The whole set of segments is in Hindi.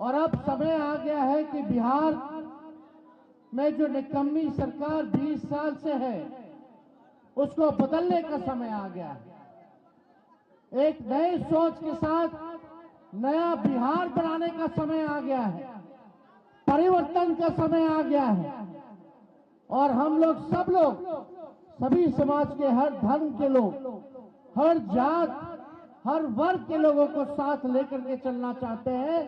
और अब समय आ गया है कि बिहार में जो निकम्मी सरकार 20 साल से है उसको बदलने का समय आ गया है। एक नए सोच के साथ नया बिहार बनाने का समय आ गया है, परिवर्तन का समय आ गया है। और हम लोग सब लोग, सभी समाज के, हर धर्म के लोग, हर जात, हर वर्ग के लोगों को साथ लेकर के चलना चाहते हैं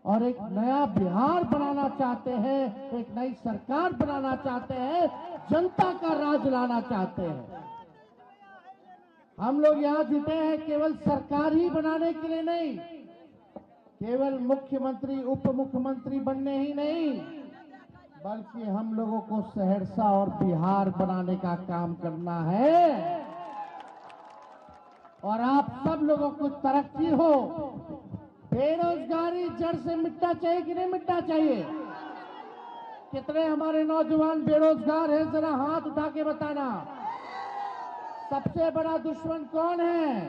और एक नया बिहार बनाना चाहते हैं, एक नई सरकार बनाना चाहते हैं, जनता का राज लाना चाहते हैं। हम लोग यहाँ जुटे हैं केवल सरकार ही बनाने के लिए नहीं, केवल मुख्यमंत्री उप मुख्यमंत्री बनने ही नहीं, बल्कि हम लोगों को सहरसा और बिहार बनाने का काम करना है। और आप सब लोगों को तरक्की हो, बेरोजगारी जड़ से मिटना चाहिए कि नहीं मिटना चाहिए? कितने हमारे नौजवान बेरोजगार हैं, जरा हाथ उठा के बताना। सबसे बड़ा दुश्मन कौन है?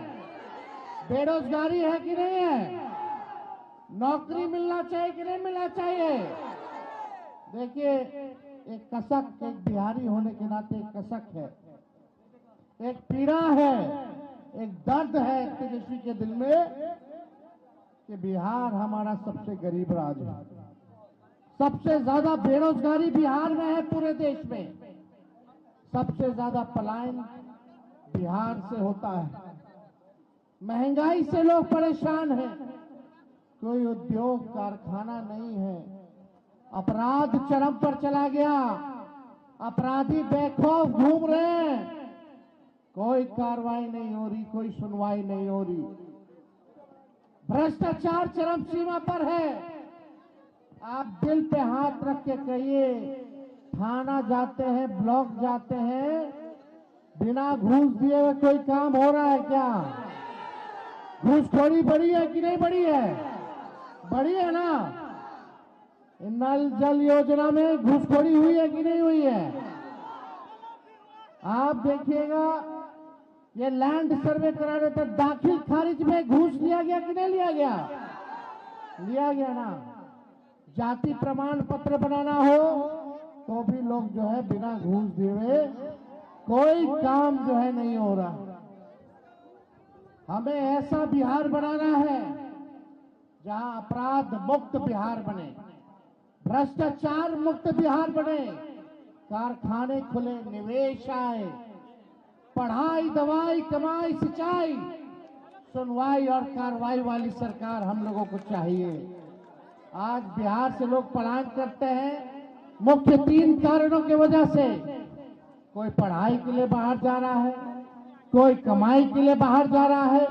बेरोजगारी है कि नहीं है? नौकरी मिलना चाहिए कि नहीं मिलना चाहिए? देखिए, एक कसक, एक बिहारी होने के नाते एक कसक है, एक पीड़ा है, एक दर्द है तेजस्वी के दिल में कि बिहार हमारा सबसे गरीब राज्य है। सबसे ज्यादा बेरोजगारी बिहार में है, पूरे देश में सबसे ज्यादा पलायन बिहार से होता है। महंगाई से लोग परेशान हैं, कोई उद्योग कारखाना नहीं है, अपराध चरम पर चला गया, अपराधी बेखौफ घूम रहे हैं, कोई कार्रवाई नहीं हो रही, कोई सुनवाई नहीं हो रही, भ्रष्टाचार चरम सीमा पर है। आप दिल पे हाथ रख के कहिए, थाना जाते हैं, ब्लॉक जाते हैं, बिना घूस दिए हुए कोई काम हो रहा है क्या? घूसखोरी बढ़ी है कि नहीं बढ़ी है? बढ़ी है ना? नल जल योजना में घूसखोरी हुई है कि नहीं हुई है? आप देखिएगा, ये लैंड सर्वे कराने पर दाखिल खारिज में घूस लिया गया कि नहीं लिया गया? लिया गया ना। जाति प्रमाण पत्र बनाना हो तो भी लोग जो है बिना घूस दिए कोई काम जो है नहीं हो रहा। हमें ऐसा बिहार बनाना है जहां अपराध मुक्त बिहार बने, भ्रष्टाचार मुक्त बिहार बने, कारखाने खुले, निवेश आए, पढ़ाई, दवाई, कमाई, सिंचाई, सुनवाई और कार्रवाई वाली सरकार हम लोगों को चाहिए। आज बिहार से लोग पलायन करते हैं मुख्य 3 कारणों की वजह से। कोई पढ़ाई के लिए बाहर जा रहा है, कोई कमाई के लिए बाहर जा रहा है,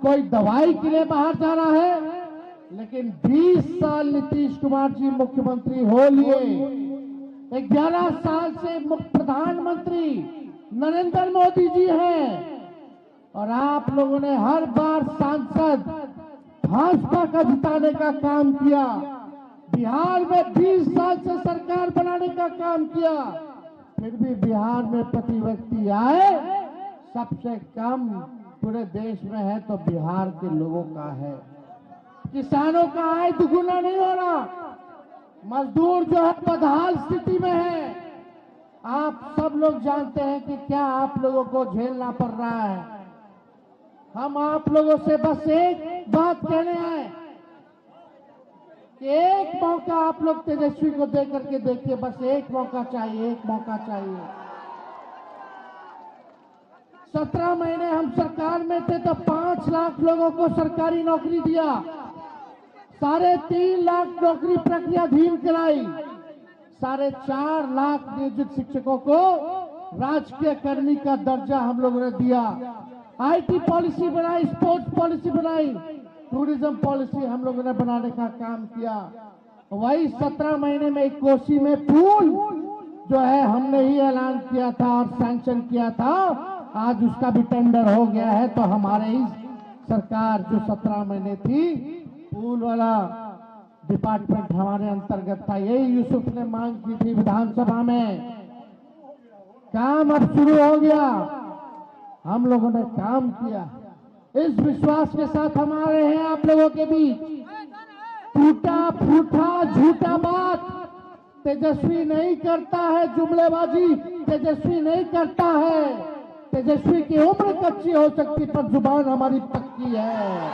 कोई दवाई के लिए बाहर जा रहा है। लेकिन 20 साल नीतीश कुमार जी मुख्यमंत्री हो लिए, 11 साल से प्रधानमंत्री नरेंद्र मोदी जी हैं और आप लोगों ने हर बार सांसद भाजपा का जिताने का काम किया, बिहार में 20 साल से सरकार बनाने का काम किया, फिर भी बिहार में प्रति व्यक्ति आय सबसे कम पूरे देश में है तो बिहार के लोगों का है। किसानों का आय दुगुना नहीं हो रहा, मजदूर जो है बदहाल स्थिति में है। आप सब लोग जानते हैं कि क्या आप लोगों को झेलना पड़ रहा है। हम आप लोगों से बस एक बात कहने आए कि एक मौका आप लोग तेजस्वी को दे करके देखिए, बस एक मौका चाहिए, एक मौका चाहिए। 17 महीने हम सरकार में थे तो 5 लाख लोगों को सरकारी नौकरी दिया, 3.5 लाख नौकरी प्रक्रियाधीन कराई, 4.5 लाख नियोजित शिक्षकों को राजकीय कर्मी का दर्जा हम लोगों ने दिया, आईटी पॉलिसी बनाई, स्पोर्ट्स पॉलिसी बनाई, टूरिज्म पॉलिसी हम लोगों ने बनाने का काम किया। वही 17 महीने में एक कोसी में पुल जो है हमने ही ऐलान किया था और सैंक्शन किया था, आज उसका भी टेंडर हो गया है। तो हमारे ही सरकार जो 17 महीने थी, पुल वाला डिपार्टमेंट हमारे अंतर्गत था, यही यूसुफ ने मांग की थी विधानसभा में, काम अब शुरू हो गया, हम लोगों ने काम किया। इस विश्वास के साथ हम आ रहे हैं आप लोगों के बीच टूटा फूटा झूठा बात तेजस्वी नहीं करता है, जुमलेबाजी तेजस्वी नहीं करता है। तेजस्वी की उम्र कच्ची हो सकती पर जुबान हमारी पक्की है।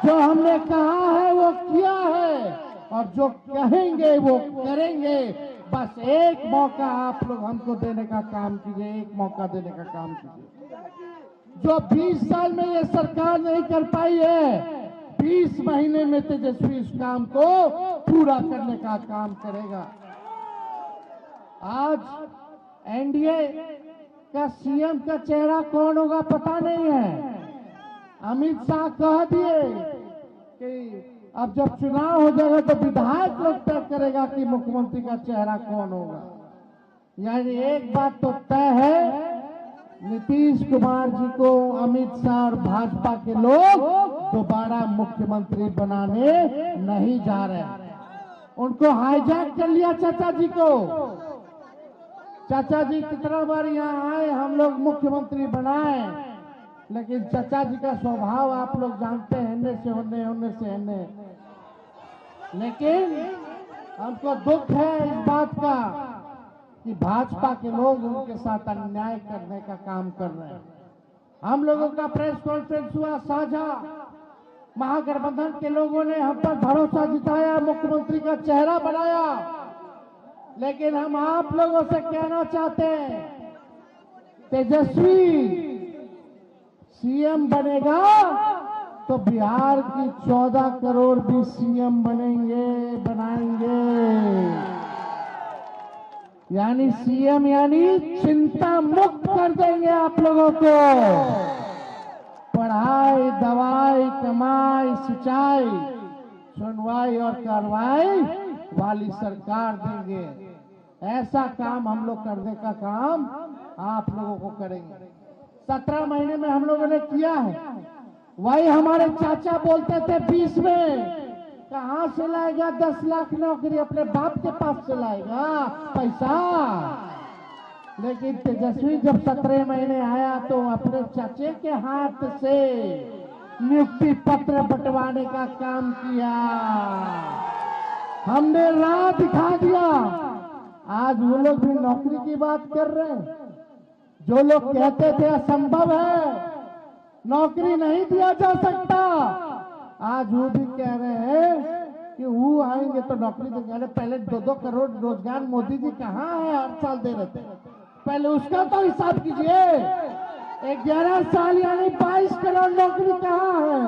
जो हमने कहा है वो किया है और जो कहेंगे वो करेंगे। बस एक मौका आप लोग हमको देने का काम कीजिए, एक मौका देने का काम कीजिए। जो 20 साल में ये सरकार नहीं कर पाई है, 20 महीने में तेजस्वी इस काम को पूरा करने का काम करेगा। आज एनडीए का सीएम का चेहरा कौन होगा पता नहीं है। अमित शाह कह दिए कि अब जब चुनाव हो जाएगा तो विधायक लोग तय करेगा कि मुख्यमंत्री का चेहरा कौन होगा। यानी एक बात तो तय है, नीतीश कुमार जी को अमित शाह और भाजपा के लोग दोबारा मुख्यमंत्री बनाने नहीं जा रहे हैं। उनको हाईजैक कर लिया चाचा जी को। चाचा जी कितना बार यहाँ आए, हम लोग मुख्यमंत्री बनाए, लेकिन चाचा जी का स्वभाव आप लोग जानते हैं, हिन्ने से होने, होने से हिन्ने। लेकिन हमको दुख है इस बात का कि भाजपा के लोग उनके साथ अन्याय करने का काम कर रहे हैं। हम लोगों का प्रेस कॉन्फ्रेंस हुआ साझा, महागठबंधन के लोगों ने हम पर भरोसा जताया, मुख्यमंत्री का चेहरा बनाया। लेकिन हम आप लोगों से कहना चाहते हैं, तेजस्वी सीएम बनेगा तो बिहार की 14 करोड़ भी सीएम बनाएंगे। यानी सीएम यानी चिंता मुक्त कर देंगे आप लोगों को। पढ़ाई, दवाई, कमाई, सिंचाई, सुनवाई और कार्रवाई वाली सरकार देंगे। ऐसा काम हम लोग करने का काम आप लोगों को करेंगे। 17 महीने में हम लोगों ने किया है। वही हमारे चाचा बोलते थे 20 में, कहां से लाएगा 10 लाख नौकरी, अपने बाप के पास से लाएगा पैसा। लेकिन तेजस्वी जब 17 महीने आया तो अपने चाचे के हाथ से नियुक्ति पत्र बंटवाने का काम किया। हमने राह दिखा दिया। आज वो लोग भी नौकरी की बात कर रहे हैं। जो लोग कहते थे असंभव है, नौकरी नहीं दिया जा सकता, आज वो भी कह रहे हैं कि वो आएंगे तो नौकरी देंगे। अरे पहले 2-2 करोड़ रोजगार मोदी जी कहाँ है, हर साल दे रहे थे, पहले उसका तो हिसाब कीजिए। 11 साल यानी 22 करोड़ नौकरी कहाँ है।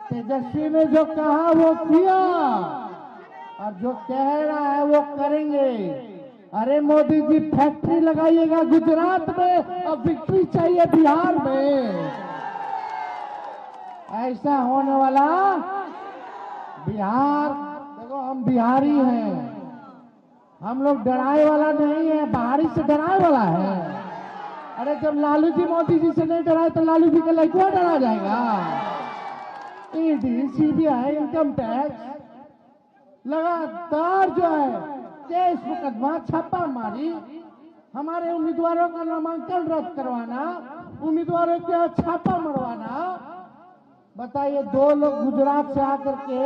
तेजस्वी ने जो कहा वो किया और जो कह रहा है वो करेंगे। अरे मोदी जी फैक्ट्री लगाइएगा गुजरात में और विक्ट्री चाहिए बिहार में। ऐसा होने वाला बिहार, देखो हम बिहारी हैं, हम लोग डराए वाला नहीं है, बाहरी से डराए वाला है। अरे जब लालू जी मोदी जी से नहीं डराए तो लालू जी के लड़का डरा जाएगा। ईडी, सीबीआई, इनकम टैक्स लगातार जो है केस मुकदमा, छापा मारी, हमारे उम्मीदवारों का नामांकन रद्द करवाना, उम्मीदवारों के यहाँ छापा मरवाना। बताइए, 2 लोग गुजरात से आकर के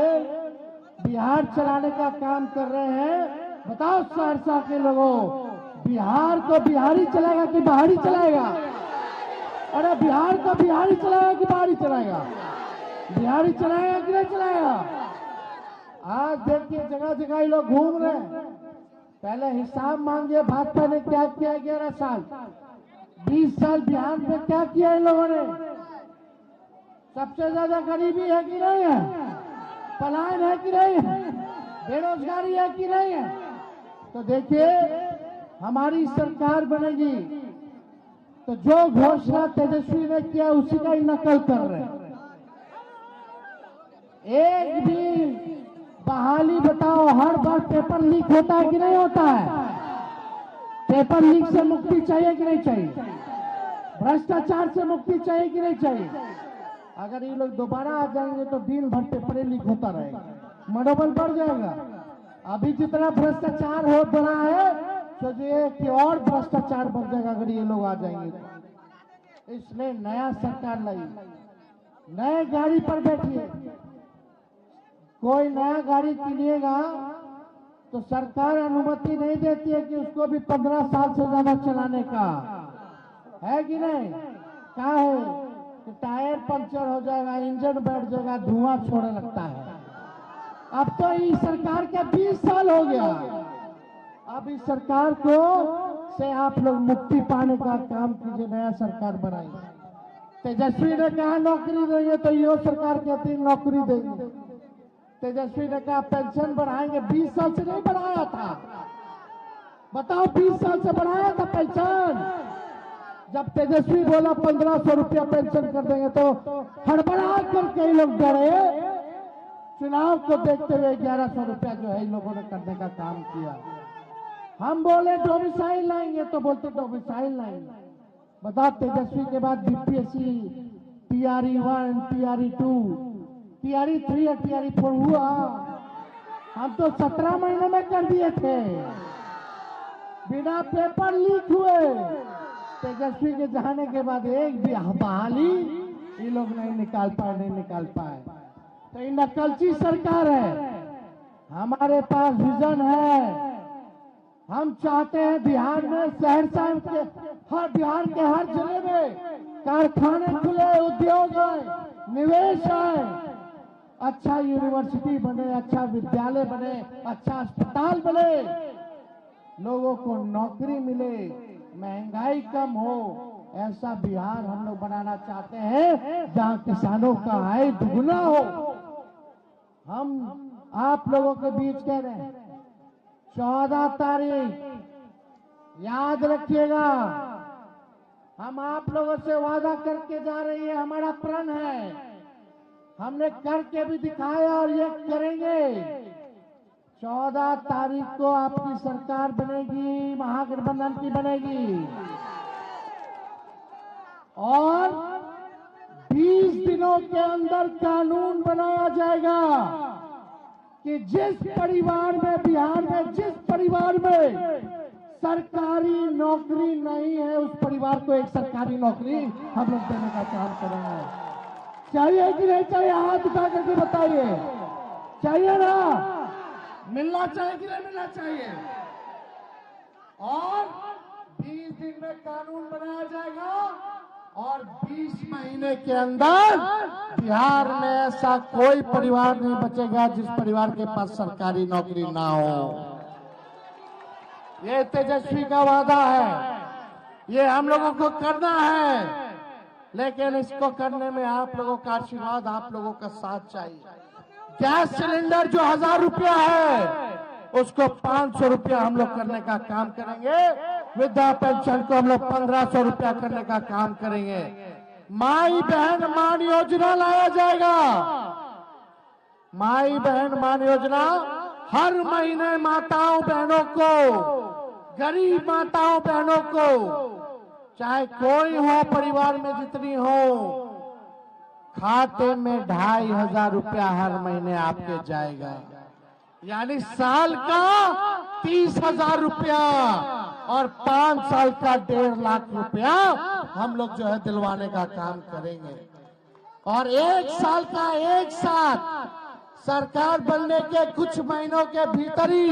बिहार चलाने का काम कर रहे हैं। बताओ सहरसा के लोगों, बिहार को बिहारी चलाएगा कि बाहरी चलाएगा? अरे बिहार को बिहारी चलाएगा कि बाहरी चलाएगा? बिहारी चलाएगा कि नहीं चलाएगा? आज देखिए जगह जगह ये लोग घूम रहे हैं। पहले हिसाब मांगिए, भाजपा ने क्या किया 11 साल, 20 साल बिहार में क्या किया इन लोगों ने? सबसे ज्यादा गरीबी है कि नहीं है? पलायन है कि नहीं है? बेरोजगारी है कि नहीं है? तो देखिए, हमारी सरकार बनेगी तो जो घोषणा तेजस्वी ने किया उसी का ही नकल कर रहे हैं। एक भी बहाली बताओ, हर बार पेपर लीक होता है कि नहीं होता है? पेपर लीक से मुक्ति चाहिए कि नहीं चाहिए? भ्रष्टाचार से मुक्ति चाहिए कि नहीं चाहिए? अगर ये लोग दोबारा आ जाएंगे तो दिन भर पेपर लीक होता रहेगा, मनोबल बढ़ जाएगा। अभी जितना भ्रष्टाचार हो बढ़ा है, सोचिए कि और भ्रष्टाचार बढ़ जाएगा अगर ये लोग आ जाएंगे तो। इसलिए नया सरकार लाई, नए गाड़ी पर बैठिए, कोई नया गाड़ी किनिएगा तो सरकार अनुमति नहीं देती है कि उसको भी 15 साल से ज्यादा चलाने का, है कि नहीं? क्या है कि टायर पंचर हो जाएगा, इंजन बैठ जाएगा, धुआं छोड़ने लगता है। अब तो इस सरकार के 20 साल हो गया। अब इस सरकार को से आप लोग मुक्ति पाने का काम कीजिए, नया सरकार बनाइए। तेजस्वी ने कहा नौकरी देंगे तो यो सरकार कहती है नौकरी देंगे। तेजस्वी ने कहा पेंशन बढ़ाएंगे, 20 साल से नहीं बढ़ाया था। बताओ 20 साल से बढ़ाया था पेंशन? जब तेजस्वी बोला 1500 रुपया पेंशन कर देंगे तो हड़बड़ा कर कई लोग डरे। चुनाव को देखते हुए 1100 रुपया जो है इन लोगों ने करने का काम किया। हम बोले डोमिसाइल लाएंगे तो बोलते डोमिसाइल लाएंगे। बताओ तेजस्वी के बाद बीपीएससी, टीआरई 1, टीआरई 2, टीआरई 3 और टीआरई 4 हुआ। हम तो 17 महीने में कर दिए थे, बिना पेपर लीक हुए। तेजस्वी के जाने के बाद एक भी बहाली ये लोग नहीं निकाल पाए। तो ये नकलची सरकार है। हमारे पास विजन है। हम चाहते हैं बिहार में, सहरसा के बिहार के हर जिले में कारखाने खुले, उद्योग आए, निवेश आए, अच्छा यूनिवर्सिटी बने, अच्छा विद्यालय बने, अच्छा अस्पताल बने, लोगों को नौकरी मिले, महंगाई कम हो। ऐसा बिहार हम लोग बनाना चाहते हैं जहां किसानों का आय दुगुना हो। हम आप लोगों के बीच कह रहे हैं 14 तारीख याद रखिएगा। हम आप लोगों से वादा करके जा रही है, हमारा प्रण है, हमने करके भी दिखाया और ये करेंगे। 14 तारीख को आपकी सरकार बनेगी, महागठबंधन की बनेगी, और 20 दिनों के अंदर कानून बनाया जाएगा कि जिस परिवार में, बिहार में जिस परिवार में सरकारी नौकरी नहीं है उस परिवार को एक सरकारी नौकरी हम लोग देने का काम करेंगे। चाहिए कि नहीं चाहिए? हाथ उठा करके बताइए। चाहिए ना? मिलना चाहिए कि नहीं मिलना चाहिए? और 20 दिन में कानून बनाया जाएगा और 20 महीने के अंदर बिहार में ऐसा कोई परिवार नहीं बचेगा जिस परिवार के पास सरकारी नौकरी ना हो। ये तेजस्वी का वादा है, ये हम लोगों को करना है, लेकिन इसको करने में आप लोगों का आशीर्वाद, आप लोगों का साथ चाहिए। गैस सिलेंडर जो 1000 रुपया है उसको 500 रुपया हम लोग करने का काम करेंगे। वृद्धा पेंशन को हम लोग 1500 रुपया करने का काम करेंगे। माई बहन मान योजना लाया जाएगा। माई बहन मान योजना हर महीने माताओं बहनों को, गरीब माताओं बहनों को, चाहे कोई हो परिवार में जितनी हो, खाते में 2500 रुपया हर महीने आपके जाएगा। यानी साल का 30,000 रुपया और 5 साल का 1.5 लाख रुपया हम लोग जो है दिलवाने का काम करेंगे। और 1 साल का एक साथ सरकार बनने के कुछ महीनों के भीतर ही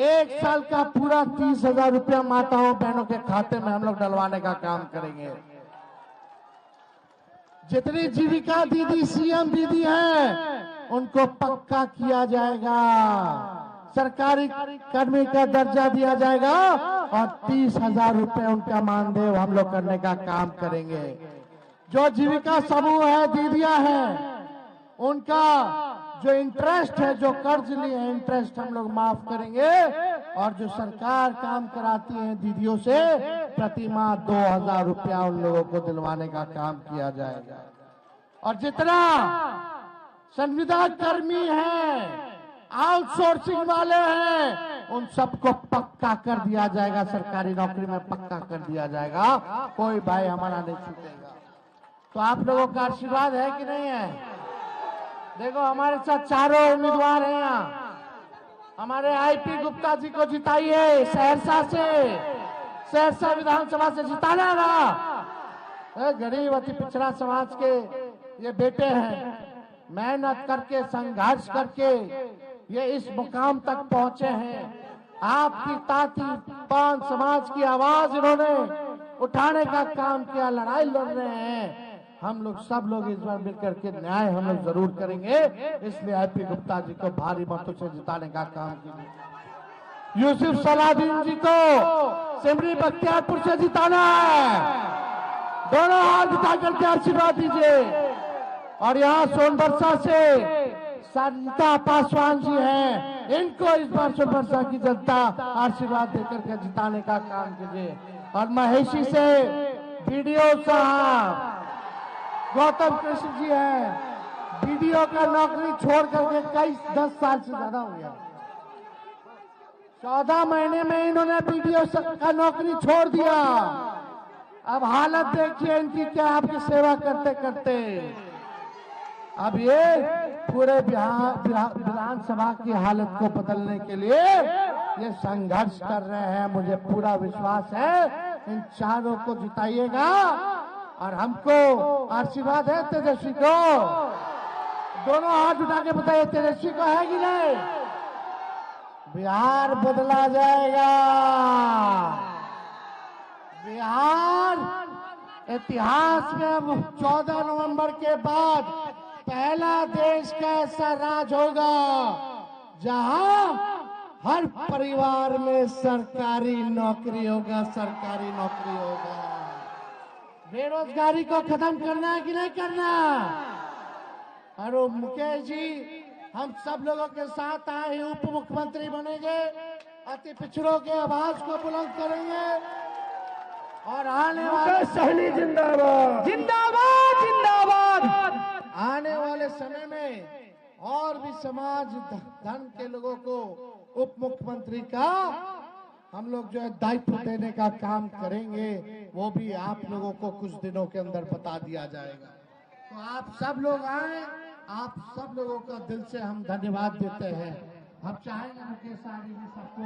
1 साल का पूरा 30,000 रुपया माताओं बहनों के खाते में हम लोग डलवाने का काम करेंगे। जितनी जीविका दीदी, सीएम दीदी हैं उनको पक्का किया जाएगा, सरकारी कर्मी का दर्जा दिया जाएगा और 30,000 रुपए उनका मानदेय हम लोग करने का काम करेंगे। जो जीविका समूह है, दीदियां हैं, उनका जो इंटरेस्ट है, जो कर्ज लिए हैं, इंटरेस्ट हम लोग माफ करेंगे। और जो सरकार काम कराती है दीदियों से, प्रति माह 2000 रुपया उन लोगों को दिलवाने का काम किया जाएगा। और जितना संविदा कर्मी है, आउटसोर्सिंग वाले हैं, उन सबको पक्का कर दिया जाएगा, सरकारी नौकरी में पक्का कर दिया जाएगा। कोई भाई हमारा नहीं छूटेगा। तो आप लोगों का आशीर्वाद है कि नहीं है? देखो हमारे साथ चारों उम्मीदवार हैं यहाँ। हमारे आईपी गुप्ता जी को जिताइए सहरसा से, सहरसा विधानसभा से जिताना ना। गरीब अति पिछड़ा समाज के ये बेटे हैं, मेहनत करके, संघर्ष करके ये इस मुकाम तक पहुंचे हैं। आपकी ताती पान समाज की आवाज इन्होंने उठाने का काम किया, लड़ाई लड़ रहे हैं। हम लोग सब लोग इस बार मिलकर के न्याय हम लोग जरूर करेंगे, इसलिए आईपी गुप्ता जी को भारी मतों से जिताने का काम कीजिए। यूसुफ सलाउद्दीन जी को सिमरी बख्तियारपुर से जिताना है। दोनों हाथ उठा करके आशीर्वाद दीजिए। और यहाँ सोनबरसा से संता पासवान जी हैं, इनको इस बार सोनबरसा की जनता आशीर्वाद देकर के जिताने का काम कीजिए। और महेशी से बीडीओ साहब गौतम कृष्ण जी हैं, बीडीओ का नौकरी छोड़ करके कई 10 साल से ज्यादा हो गया, 14 महीने में इन्होंने बीडीओ का नौकरी छोड़ दिया। अब हालत देखिए इनकी क्या, आपकी सेवा करते करते। अब ये पूरे विधानसभा की हालत को बदलने के लिए ये संघर्ष कर रहे हैं। मुझे पूरा विश्वास है इन चारों को जिताइएगा और हमको आशीर्वाद है तेजस्वी को। दोनों हाथ उठा के बताइए तेजस्वी को है कि नहीं। बिहार बदला जाएगा। बिहार इतिहास में अब 14 नवंबर के बाद पहला देश का ऐसा राज होगा जहां हर परिवार में सरकारी नौकरी होगा, सरकारी नौकरी होगा। बेरोजगारी को खत्म करना है कि नहीं करना। और मुकेश जी, हम सब लोगों के साथ आए उप मुख्यमंत्री बनेंगे, अति पिछड़ों के आवाज को बुलंद करेंगे और आने वाले सहनी जिंदाबाद जिंदाबाद जिंदाबाद। आने वाले समय में और भी समाज धर्म के लोगों को उप मुख्यमंत्री का हम लोग जो है दायित्व देने का काम करेंगे, वो भी आप लोगों को कुछ दिनों के अंदर बता दिया जाएगा। तो आप सब लोग आए, आप सब लोगों का दिल से हम धन्यवाद देते हैं। हम चाहेंगे मुकेश साहब जी सबको